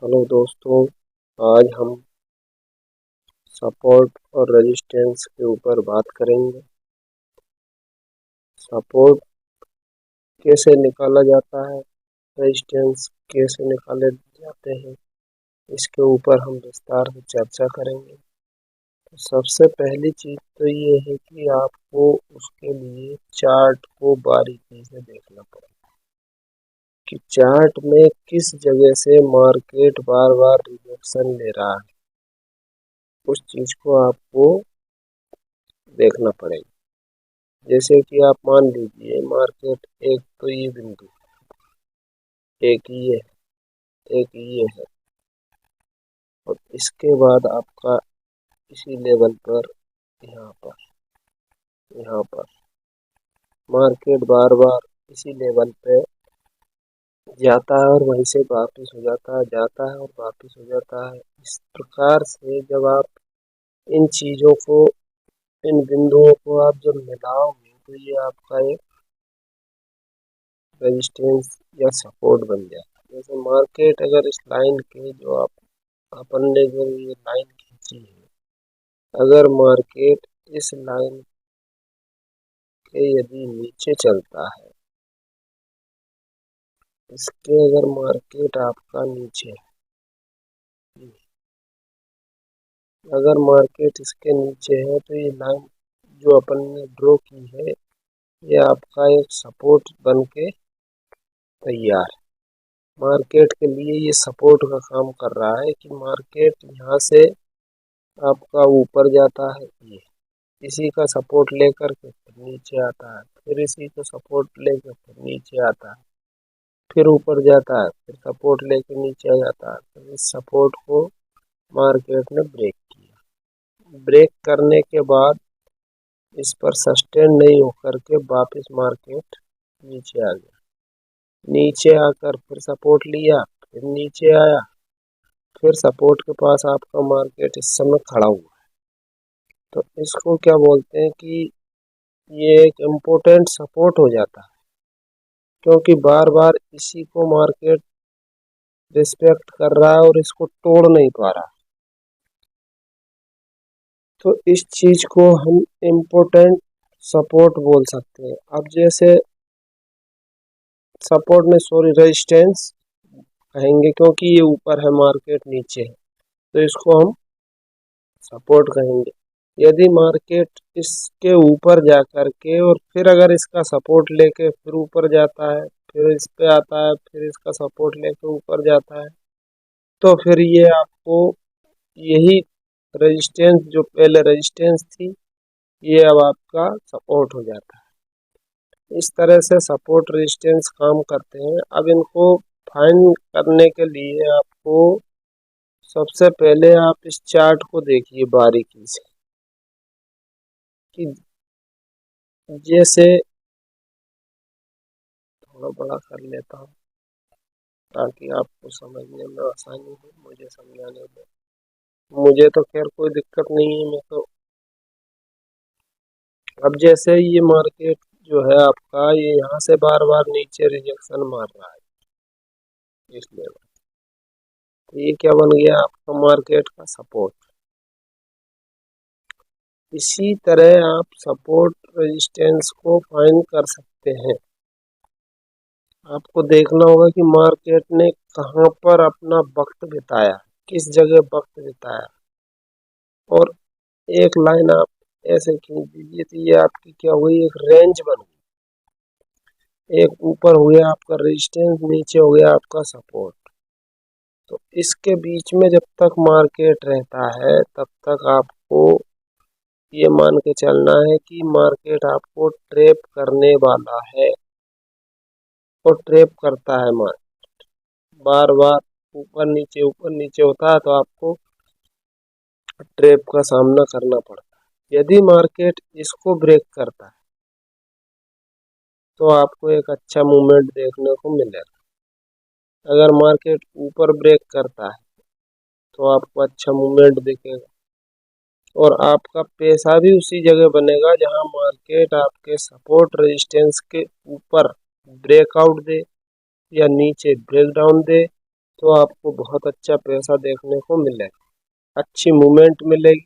Hello दोस्तों। आज हम सपोर्ट और रेजिस्टेंस के ऊपर बात करेंगे। सपोर्ट कैसे निकाला जाता है, रेजिस्टेंस कैसे निकाले जाते हैं, इसके ऊपर हम विस्तार से चर्चा करेंगे। तो सबसे पहली चीज़ तो ये है कि आपको उसके लिए चार्ट को बारीकी से देखना पड़ेगा कि चार्ट में किस जगह से मार्केट बार बार रिजेक्शन ले रहा है। उस चीज़ को आपको देखना पड़ेगा। जैसे कि आप मान लीजिए मार्केट एक तो ये बिंदु, एक ये है, एक ये है, और इसके बाद आपका इसी लेवल पर यहाँ पर यहाँ पर मार्केट बार बार इसी लेवल पे जाता है और वहीं से वापिस हो जाता है, जाता है और वापिस हो जाता है। इस प्रकार से जब आप इन चीज़ों को, इन बिंदुओं को आप जब मिलाओगे तो ये आपका एक रेजिस्टेंस या सपोर्ट बन जाता है। जैसे मार्केट अगर इस लाइन के जो अपन ने जो ये लाइन खींची है, अगर मार्केट इस लाइन के यदि नीचे चलता है, इसके अगर मार्केट आपका नीचे है, अगर मार्केट इसके नीचे है तो ये लाइन जो अपन ने ड्रॉ की है ये आपका एक सपोर्ट बन के तैयार है। मार्केट के लिए ये सपोर्ट का काम कर रहा है कि मार्केट यहाँ से आपका ऊपर जाता है, ये इसी का सपोर्ट लेकर के फिर नीचे आता है, फिर इसी को सपोर्ट लेकर फिर नीचे आता है, फिर ऊपर जाता है, फिर सपोर्ट लेकर नीचे आ जाता है। तो इस सपोर्ट को मार्केट ने ब्रेक किया। ब्रेक करने के बाद इस पर सस्टेन नहीं होकर के वापस मार्केट नीचे आ गया। नीचे आकर फिर सपोर्ट लिया, फिर नीचे आया, फिर सपोर्ट के पास आपका मार्केट इस समय खड़ा हुआ है। तो इसको क्या बोलते हैं कि ये एक इम्पोर्टेंट सपोर्ट हो जाता है, क्योंकि बार बार इसी को मार्केट रिस्पेक्ट कर रहा है और इसको तोड़ नहीं पा रहा। तो इस चीज को हम इम्पोर्टेंट सपोर्ट बोल सकते हैं। अब जैसे सपोर्ट में सॉरी रेजिस्टेंस कहेंगे, क्योंकि ये ऊपर है मार्केट नीचे है, तो इसको हम सपोर्ट कहेंगे। यदि मार्केट इसके ऊपर जा कर के और फिर अगर इसका सपोर्ट लेके फिर ऊपर जाता है, फिर इस पे आता है, फिर इसका सपोर्ट लेके ऊपर जाता है, तो फिर ये आपको यही रेजिस्टेंस जो पहले रेजिस्टेंस थी ये अब आपका सपोर्ट हो जाता है। इस तरह से सपोर्ट रेजिस्टेंस काम करते हैं। अब इनको फाइंड करने के लिए आपको सबसे पहले आप इस चार्ट को देखिए बारीकी से कि जैसे थोड़ा बड़ा कर लेता हूँ ताकि आपको समझने में आसानी हो, मुझे समझाने में। मुझे तो खैर कोई दिक्कत नहीं है, मैं तो अब जैसे ये मार्केट जो है आपका ये यहाँ से बार बार नीचे रिजेक्शन मार रहा है इस लेवल, तो ये क्या बन गया आपका मार्केट का सपोर्ट। इसी तरह आप सपोर्ट रेजिस्टेंस को फाइंड कर सकते हैं। आपको देखना होगा कि मार्केट ने कहाँ पर अपना वक्त बिताया, किस जगह वक्त बिताया, और एक लाइन आप ऐसे खींच दीजिए तो ये आपकी क्या हुई, एक रेंज बन गई। एक ऊपर हो गया आपका रेजिस्टेंस, नीचे हो गया आपका सपोर्ट। तो इसके बीच में जब तक मार्केट रहता है तब तक आपको ये मान के चलना है कि मार्केट आपको ट्रैप करने वाला है, और ट्रैप करता है मार्केट बार बार ऊपर नीचे होता है, तो आपको ट्रैप का सामना करना पड़ता है। यदि मार्केट इसको ब्रेक करता है तो आपको एक अच्छा मूवमेंट देखने को मिलेगा। अगर मार्केट ऊपर ब्रेक करता है तो आपको अच्छा मूवमेंट दिखेगा, और आपका पैसा भी उसी जगह बनेगा जहां मार्केट आपके सपोर्ट रेजिस्टेंस के ऊपर ब्रेकआउट दे या नीचे ब्रेकडाउन दे, तो आपको बहुत अच्छा पैसा देखने को मिलेगा, अच्छी मूवमेंट मिलेगी।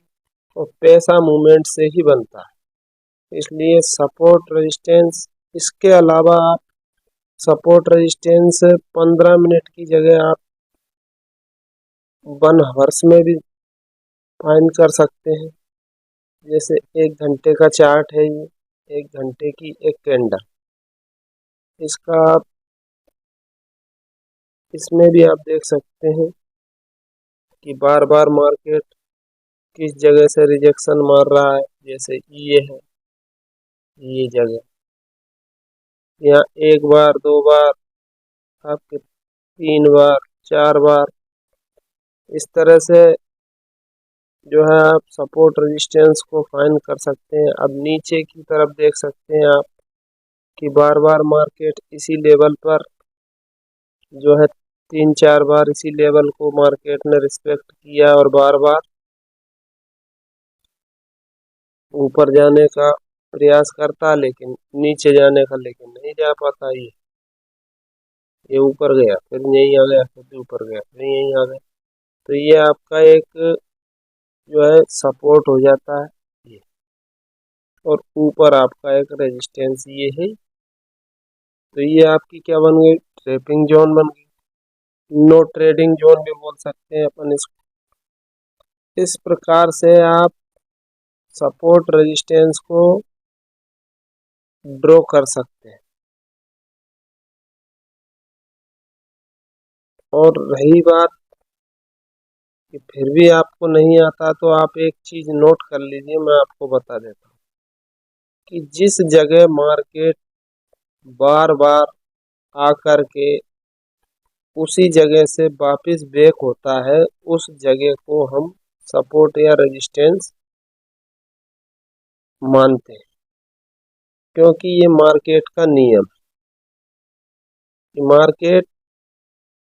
और पैसा मूवमेंट से ही बनता है, इसलिए सपोर्ट रेजिस्टेंस। इसके अलावा आप सपोर्ट रेजिस्टेंस 15 मिनट की जगह आप 1 आवर्स में भी फाइंड कर सकते हैं। जैसे 1 घंटे का चार्ट है ये, 1 घंटे की एक कैंडल, इसका आप इसमें भी आप देख सकते हैं कि बार बार मार्केट किस जगह से रिजेक्शन मार रहा है। जैसे ये है, ये जगह, यहाँ 1 बार 2 बार, आपके 3 बार 4 बार, इस तरह से जो है आप सपोर्ट रेजिस्टेंस को फाइंड कर सकते हैं। अब नीचे की तरफ देख सकते हैं आप कि बार बार मार्केट इसी लेवल पर जो है 3 4 बार इसी लेवल को मार्केट ने रिस्पेक्ट किया और बार बार ऊपर जाने का प्रयास करता, लेकिन नीचे जाने का लेकिन नहीं जा पाता। ये ऊपर गया, फिर यहीं आ गया, फिर ऊपर गया, फिर यहीं आ गया। तो ये आपका एक जो है सपोर्ट हो जाता है ये, और ऊपर आपका एक रेजिस्टेंस ये है। तो ये आपकी क्या बन गई, ट्रेपिंग जोन बन गई, नो ट्रेडिंग जोन भी बोल सकते हैं अपन इसको। इस प्रकार से आप सपोर्ट रेजिस्टेंस को ड्रॉ कर सकते हैं। और रही बात कि फिर भी आपको नहीं आता, तो आप एक चीज नोट कर लीजिए, मैं आपको बता देता हूँ कि जिस जगह मार्केट बार बार आकर के उसी जगह से वापस बैक होता है, उस जगह को हम सपोर्ट या रेजिस्टेंस मानते हैं। क्योंकि ये मार्केट का नियम है। मार्केट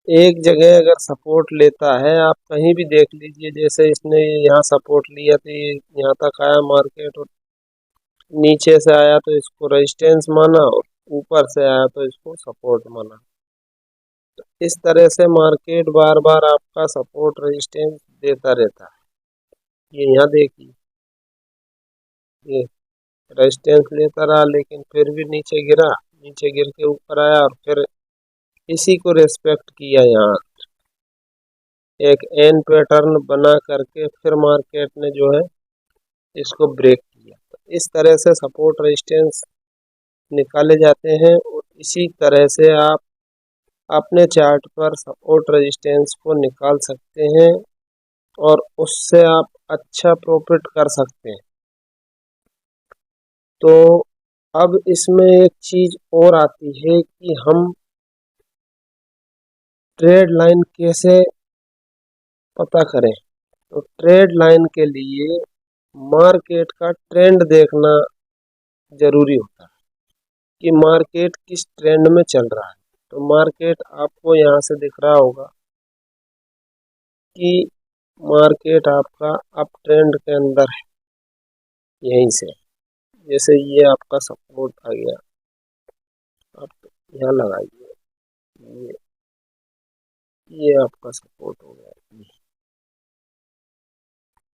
एक जगह अगर सपोर्ट लेता है, आप कहीं भी देख लीजिए, जैसे इसने यहाँ सपोर्ट लिया तो ये यहाँ तक आया मार्केट, और नीचे से आया तो इसको रेजिस्टेंस माना, और ऊपर से आया तो इसको सपोर्ट माना। इस तरह से मार्केट बार बार आपका सपोर्ट रेजिस्टेंस देता रहता है। ये यहाँ देखिए, ये रेजिस्टेंस लेता रहा, लेकिन फिर भी नीचे गिरा, नीचे गिर के ऊपर आया, और फिर इसी को रेस्पेक्ट किया। यहाँ एक एन पैटर्न बना करके फिर मार्केट ने जो है इसको ब्रेक किया। तो इस तरह से सपोर्ट रेजिस्टेंस निकाले जाते हैं, और इसी तरह से आप अपने चार्ट पर सपोर्ट रेजिस्टेंस को निकाल सकते हैं, और उससे आप अच्छा प्रॉफिट कर सकते हैं। तो अब इसमें एक चीज और आती है कि हम ट्रेड लाइन कैसे पता करें। तो ट्रेड लाइन के लिए मार्केट का ट्रेंड देखना जरूरी होता है कि मार्केट किस ट्रेंड में चल रहा है। तो मार्केट आपको यहाँ से दिख रहा होगा कि मार्केट आपका अप ट्रेंड के अंदर है। यहीं से जैसे ये आपका सपोर्ट आ गया, आप यहाँ लगाइए, ये ये आपका सपोर्ट हो गया,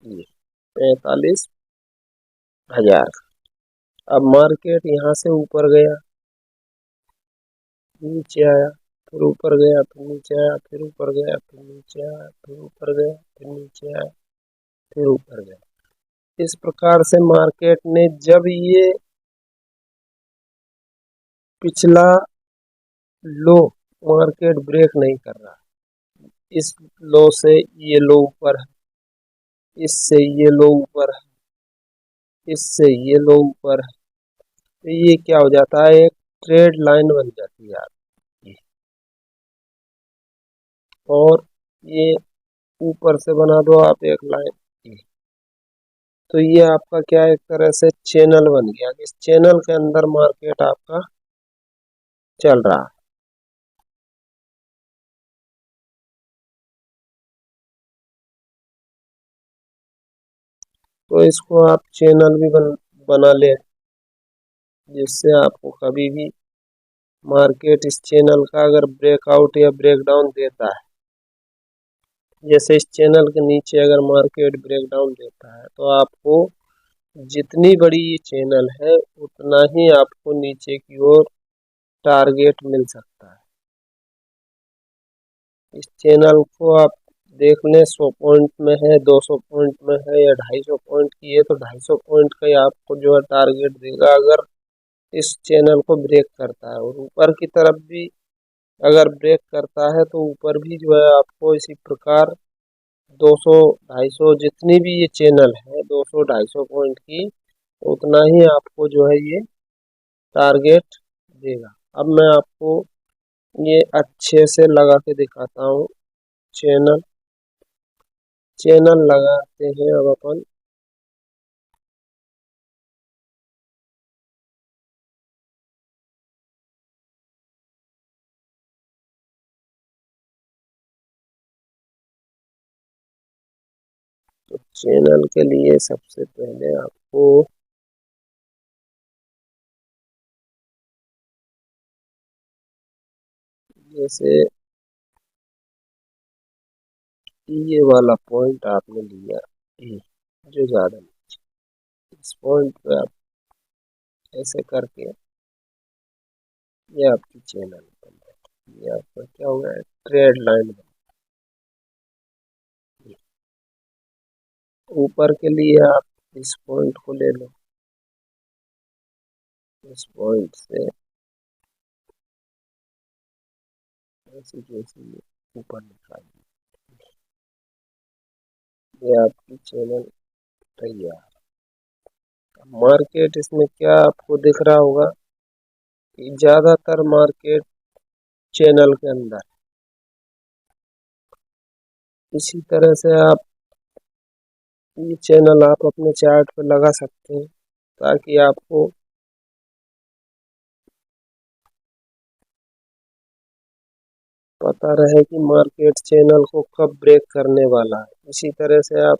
ये 45,000। अब मार्केट यहाँ से ऊपर गया, नीचे आया, फिर ऊपर गया, फिर नीचे आया, फिर ऊपर गया, फिर नीचे आया, फिर ऊपर गया, फिर नीचे आया, फिर ऊपर गया। इस प्रकार से मार्केट ने जब ये पिछला लो मार्केट ब्रेक नहीं कर रहा, इस लो से ये लो ऊपर है, इससे ये लो ऊपर है, इससे ये लो ऊपर है, तो ये क्या हो जाता है, एक ट्रेड लाइन बन जाती है आपकी। और ये ऊपर से बना दो आप एक लाइन, तो ये आपका क्या एक तरह से चैनल बन गया। इस चैनल के अंदर मार्केट आपका चल रहा है। तो इसको आप चैनल भी बना ले, जिससे आपको कभी भी मार्केट इस चैनल का अगर ब्रेकआउट या ब्रेकडाउन देता है, जैसे इस चैनल के नीचे अगर मार्केट ब्रेकडाउन देता है तो आपको जितनी बड़ी ये चैनल है उतना ही आपको नीचे की ओर टारगेट मिल सकता है। इस चैनल को आप देख लें 100 पॉइंट में है, 200 पॉइंट में है या 250 पॉइंट की है तो 250 पॉइंट का ही आपको जो है टारगेट देगा अगर इस चैनल को ब्रेक करता है। और ऊपर की तरफ भी अगर ब्रेक करता है तो ऊपर भी जो है आपको इसी प्रकार 200 250 जितनी भी ये चैनल है 200 250 पॉइंट की उतना ही आपको जो है ये टारगेट देगा। अब मैं आपको ये अच्छे से लगा के दिखाता हूँ। चैनल चैनल लगाते हैं अब अपन। तो चैनल के लिए सबसे पहले आपको जैसे ये वाला पॉइंट आपने लिया ए, जो ज्यादा इस पॉइंट पे आप ऐसे करके ये आपकी चैनल बन जाती है। ये आपका क्या हुआ है ट्रेड लाइन बन गई। ऊपर के लिए आप इस पॉइंट को ले लो, इस पॉइंट से ऐसे जैसे ये ऊपर निकाल ये आपकी चैनल तैयार। मार्केट इसमें क्या आपको दिख रहा होगा कि ज्यादातर मार्केट चैनल के अंदर। इसी तरह से आप ये चैनल आप अपने चार्ट पे लगा सकते हैं ताकि आपको पता रहे कि मार्केट चैनल को कब ब्रेक करने वाला है। इसी तरह से आप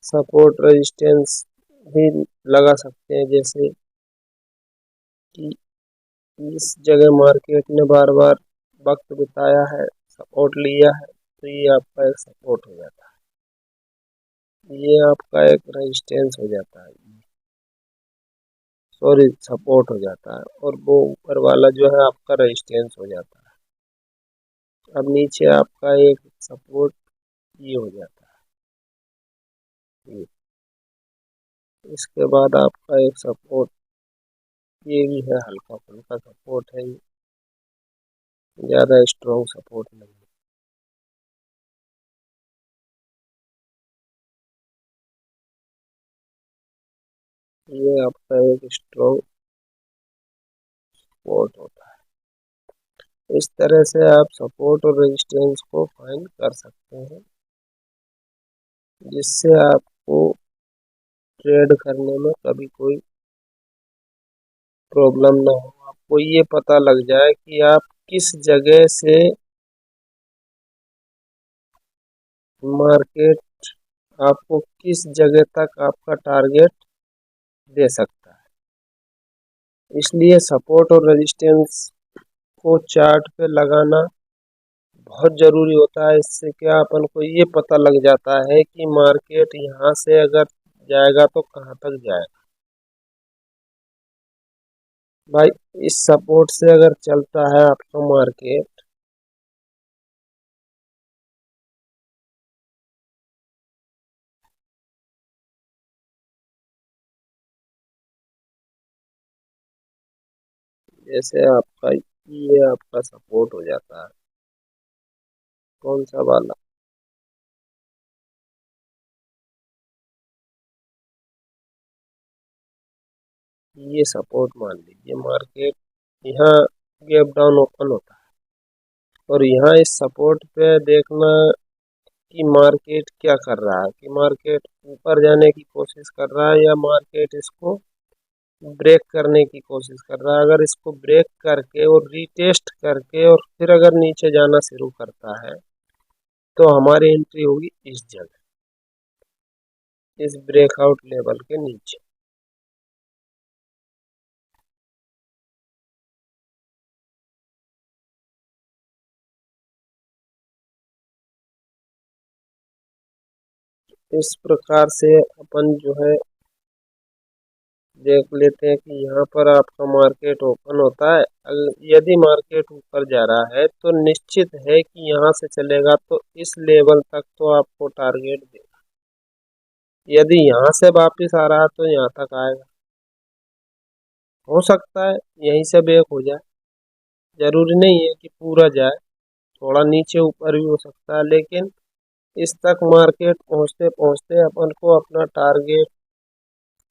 सपोर्ट रेजिस्टेंस भी लगा सकते हैं, जैसे कि इस जगह मार्केट ने बार बार वक्त बिताया है, सपोर्ट लिया है तो ये आपका एक सपोर्ट हो जाता है, ये आपका एक रेजिस्टेंस हो जाता है, सॉरी सपोर्ट हो जाता है और वो ऊपर वाला जो है आपका रेजिस्टेंस हो जाता है। अब नीचे आपका एक सपोर्ट ये हो जाता है ये। इसके बाद आपका एक सपोर्ट ये भी है, हल्का फुल्का सपोर्ट है ये, ज्यादा स्ट्रॉन्ग सपोर्ट नहीं है। ये आपका एक स्ट्रॉन्ग सपोर्ट होता है। इस तरह से आप सपोर्ट और रेजिस्टेंस को फाइंड कर सकते हैं जिससे आपको ट्रेड करने में कभी कोई प्रॉब्लम ना हो। आपको ये पता लग जाए कि आप किस जगह से मार्केट आपको किस जगह तक आपका टारगेट दे सकता है। इसलिए सपोर्ट और रेजिस्टेंस को चार्ट पे लगाना बहुत जरूरी होता है। इससे क्या अपन को ये पता लग जाता है कि मार्केट यहाँ से अगर जाएगा तो कहाँ तक जाएगा। भाई इस सपोर्ट से अगर चलता है आपका मार्केट जैसे आपका ये आपका सपोर्ट हो जाता है, कौन सा वाला, ये सपोर्ट मान लीजिए। मार्केट यहाँ गैप डाउन ओपन होता है और यहाँ इस सपोर्ट पे देखना कि मार्केट क्या कर रहा है, कि मार्केट ऊपर जाने की कोशिश कर रहा है या मार्केट इसको ब्रेक करने की कोशिश कर रहा है। अगर इसको ब्रेक करके और रीटेस्ट करके और फिर अगर नीचे जाना शुरू करता है तो हमारी एंट्री होगी इस जगह, इस ब्रेकआउट लेवल के नीचे। इस प्रकार से अपन जो है देख लेते हैं कि यहाँ पर आपका मार्केट ओपन होता है। यदि मार्केट ऊपर जा रहा है तो निश्चित है कि यहाँ से चलेगा तो इस लेवल तक तो आपको टारगेट देगा। यदि यहाँ से वापिस आ रहा है तो यहाँ तक आएगा। हो सकता है यहीं से ब्रेक हो जाए, जरूरी नहीं है कि पूरा जाए, थोड़ा नीचे ऊपर भी हो सकता है, लेकिन इस तक मार्केट पहुंचते पहुंचते अपन को अपना टारगेट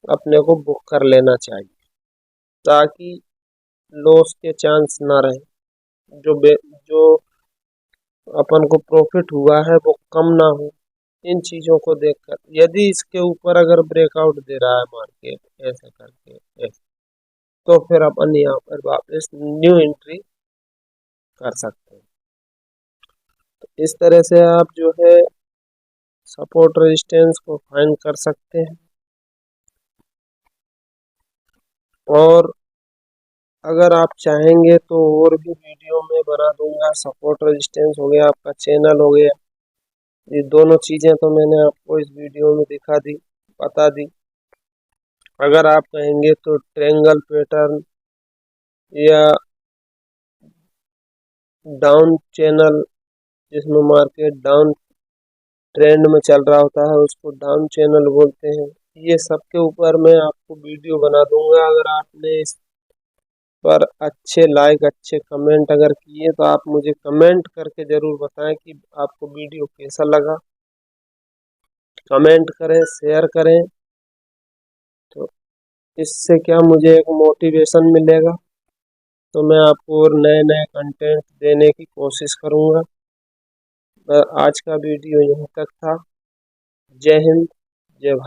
अपने को बुक कर लेना चाहिए, ताकि लॉस के चांस ना रहे। जो अपन को प्रॉफिट हुआ है वो कम ना हो। इन चीजों को देखकर यदि इसके ऊपर अगर ब्रेकआउट दे रहा है मार्केट ऐसे करके ऐसे, तो फिर अपन यहाँ पर वापस न्यू एंट्री कर सकते हैं। तो इस तरह से आप जो है सपोर्ट रेजिस्टेंस को फाइंड कर सकते हैं। और अगर आप चाहेंगे तो और भी वीडियो में बना दूंगा। सपोर्ट रेजिस्टेंस हो गया, आपका चैनल हो गया, ये दोनों चीजें तो मैंने आपको इस वीडियो में दिखा दी, बता दी। अगर आप कहेंगे तो ट्रायंगल पैटर्न या डाउन चैनल, जिसमें मार्केट डाउन ट्रेंड में चल रहा होता है, उसको डाउन चैनल बोलते हैं। ये सब के ऊपर मैं आपको वीडियो बना दूंगा। अगर आपने इस पर अच्छे लाइक अच्छे कमेंट अगर किए तो आप मुझे कमेंट करके जरूर बताएं कि आपको वीडियो कैसा लगा। कमेंट करें, शेयर करें, तो इससे क्या मुझे एक मोटिवेशन मिलेगा, तो मैं आपको और नए नए कंटेंट देने की कोशिश करूंगा। आज का वीडियो यहाँ तक था। जय हिंद, जय भारत।